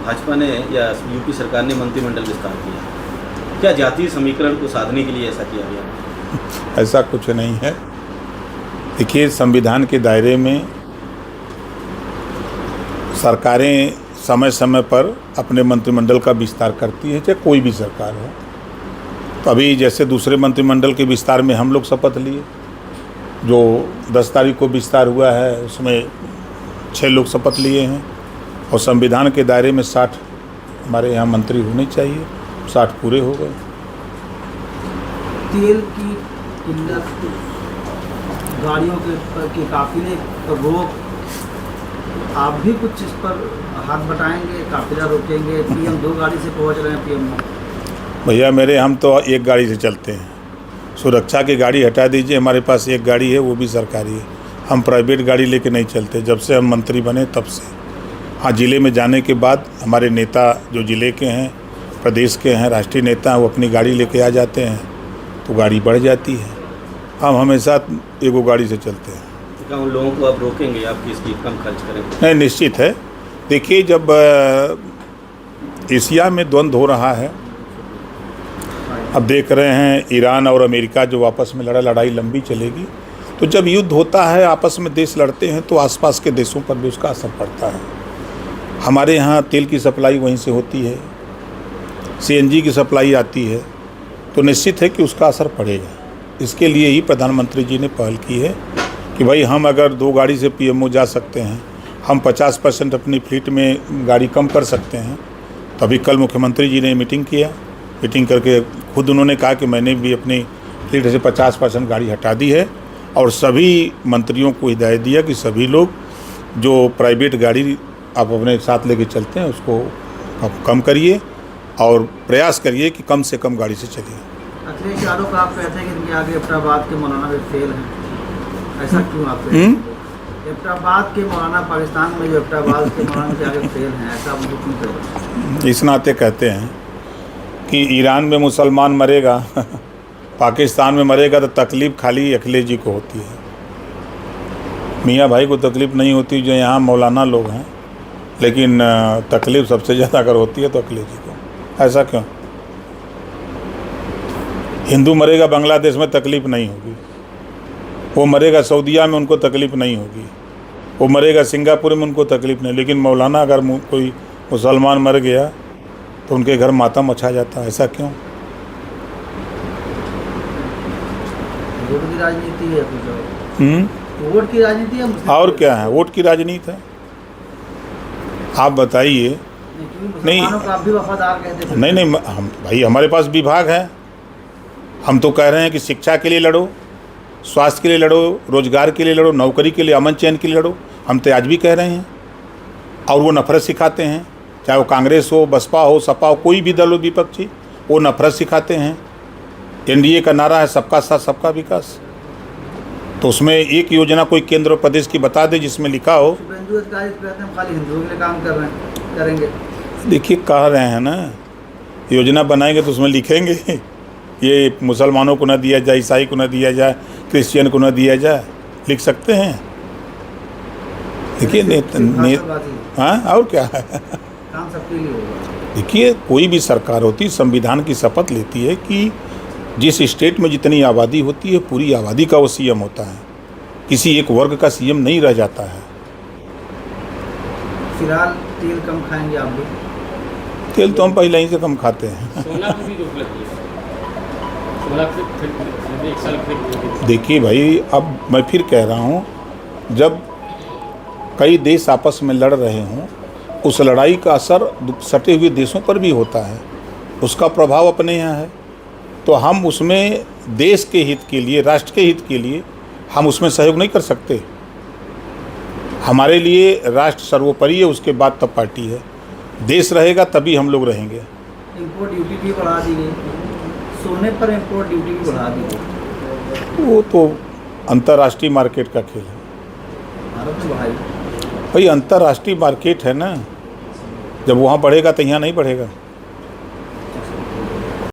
भाजपा ने या यूपी सरकार ने मंत्रिमंडल विस्तार किया, क्या जातीय समीकरण को साधने के लिए ऐसा किया गया? ऐसा कुछ नहीं है। देखिए, संविधान के दायरे में सरकारें समय समय पर अपने मंत्रिमंडल का विस्तार करती है, चाहे कोई भी सरकार हो। तो अभी जैसे दूसरे मंत्रिमंडल के विस्तार में हम लोग शपथ लिए, जो 10 तारीख को विस्तार हुआ है उसमें 6 लोग शपथ लिए हैं, और संविधान के दायरे में 60 हमारे यहाँ मंत्री होने चाहिए, 60 पूरे हो गए। तेल की किल्लत, गाड़ियों के काफिले पर रोक, आप भी कुछ इस पर हाथ बटाएंगे, काफिला रोकेंगे? पीएम 2 गाड़ी से पहुंच रहे हैं पीएम में। भैया मेरे, हम तो एक गाड़ी से चलते हैं। सुरक्षा की गाड़ी हटा दीजिए, हमारे पास एक गाड़ी है, वो भी सरकारी है। हम प्राइवेट गाड़ी लेके नहीं चलते, जब से हम मंत्री बने तब से। हाँ, ज़िले में जाने के बाद हमारे नेता जो ज़िले के हैं, प्रदेश के हैं, राष्ट्रीय नेता हैं, वो अपनी गाड़ी लेके आ जाते हैं, तो गाड़ी बढ़ जाती है। हम हमेशा एगो गाड़ी से चलते हैं। क्या उन लोगों को आप रोकेंगे, आप इसकी कम खर्च करेंगे? नहीं, निश्चित है। देखिए, जब एशिया में द्वंद्व हो रहा है, अब देख रहे हैं ईरान और अमेरिका जो आपस में लड़ाई लंबी चलेगी, तो जब युद्ध होता है, आपस में देश लड़ते हैं, तो आसपास के देशों पर भी उसका असर पड़ता है। हमारे यहाँ तेल की सप्लाई वहीं से होती है, सीएनजी की सप्लाई आती है, तो निश्चित है कि उसका असर पड़ेगा। इसके लिए ही प्रधानमंत्री जी ने पहल की है कि भाई हम अगर 2 गाड़ी से पीएमओ जा सकते हैं, हम 50% अपनी फ्लीट में गाड़ी कम कर सकते हैं। तो अभी कल मुख्यमंत्री जी ने मीटिंग किया, मीटिंग करके खुद उन्होंने कहा कि मैंने भी अपनी फ्लीट से 50% गाड़ी हटा दी है, और सभी मंत्रियों को हिदायत दिया कि सभी लोग जो प्राइवेट गाड़ी आप अपने साथ लेके चलते हैं उसको कम करिए, और प्रयास करिए कि कम से कम गाड़ी से चलिए। अखिलेश यादव का आप कहते हैं कि इनके आगे एबटाबाद के मौलाना भी फेल हैं, ऐसा क्यों आप कहते हैं? एबटाबाद के मौलाना, पाकिस्तान में जो एबटाबाद के मौलाना के आगे फेल हैं, ऐसा आप क्यों कहते हैं? इस नाते कहते हैं कि ईरान में मुसलमान मरेगा पाकिस्तान में मरेगा, तो तकलीफ़ खाली अखिलेश जी को होती है। मियाँ भाई को तकलीफ़ नहीं होती जो यहाँ मौलाना लोग हैं, लेकिन तकलीफ़ सबसे ज़्यादा अगर होती है तो अखिलेश जी को। ऐसा क्यों? हिंदू मरेगा बांग्लादेश में, तकलीफ़ नहीं होगी। वो मरेगा सऊदीया में, उनको तकलीफ़ नहीं होगी। वो मरेगा सिंगापुर में, उनको तकलीफ़ नहीं। लेकिन मौलाना अगर कोई मुसलमान मर गया तो उनके घर मातम मचा जाता है। ऐसा क्यों? वोट की राजनीति है कुछ? वोट की राजनीति है? और क्या है? वोट की राजनीति है। आप बताइए। नहीं, आप भी वफादार कहते थे। नहीं, हम भाई, हमारे पास विभाग है। हम तो कह रहे हैं कि शिक्षा के लिए लड़ो, स्वास्थ्य के लिए लड़ो, रोजगार के लिए लड़ो, नौकरी के लिए, अमन चैन के लिए लड़ो। हम तो आज भी कह रहे हैं, और वो नफरत सिखाते हैं। चाहे वो कांग्रेस हो, बसपा हो, सपा हो, कोई भी दल हो विपक्षी, वो नफरत सिखाते हैं। एनडीए का नारा है सबका साथ सबका विकास, तो उसमें एक योजना कोई केंद्र और प्रदेश की बता दे जिसमें लिखा हो। खाली हिंदुओं के लिए काम कर रहे हैं, करेंगे। देखिए, कह रहे हैं ना, योजना बनाएंगे तो उसमें लिखेंगे ये मुसलमानों को न दिया जाए, ईसाई को न दिया जाए, क्रिश्चियन को न दिया जाए, लिख सकते हैं। देखिए हाँ, और क्या है? काम सबके लिए होगा। देखिए, कोई भी सरकार होती संविधान की शपथ लेती है कि जिस स्टेट में जितनी आबादी होती है, पूरी आबादी का वो सीएम होता है, किसी एक वर्ग का सीएम नहीं रह जाता है। फिलहाल तेल कम खाएंगे आप भी? तेल तो हम पहले ही से कम खाते हैं। देखिए भाई, अब मैं फिर कह रहा हूँ, जब कई देश आपस में लड़ रहे हों, उस लड़ाई का असर सटे हुए देशों पर भी होता है, उसका प्रभाव अपने यहाँ है। तो हम उसमें देश के हित के लिए, राष्ट्र के हित के लिए हम उसमें सहयोग नहीं कर सकते। हमारे लिए राष्ट्र सर्वोपरि है, उसके बाद तब पार्टी है। देश रहेगा तभी हम लोग रहेंगे। इंपोर्ट ड्यूटी भी बढ़ा दी गई, सोने पर इंपोर्ट ड्यूटी भी बढ़ा दी गई। वो तो अंतर्राष्ट्रीय मार्केट का खेल है। भारत में बढ़ाई भाई, अंतर्राष्ट्रीय मार्केट है ना, जब वहाँ बढ़ेगा तो यहाँ नहीं बढ़ेगा।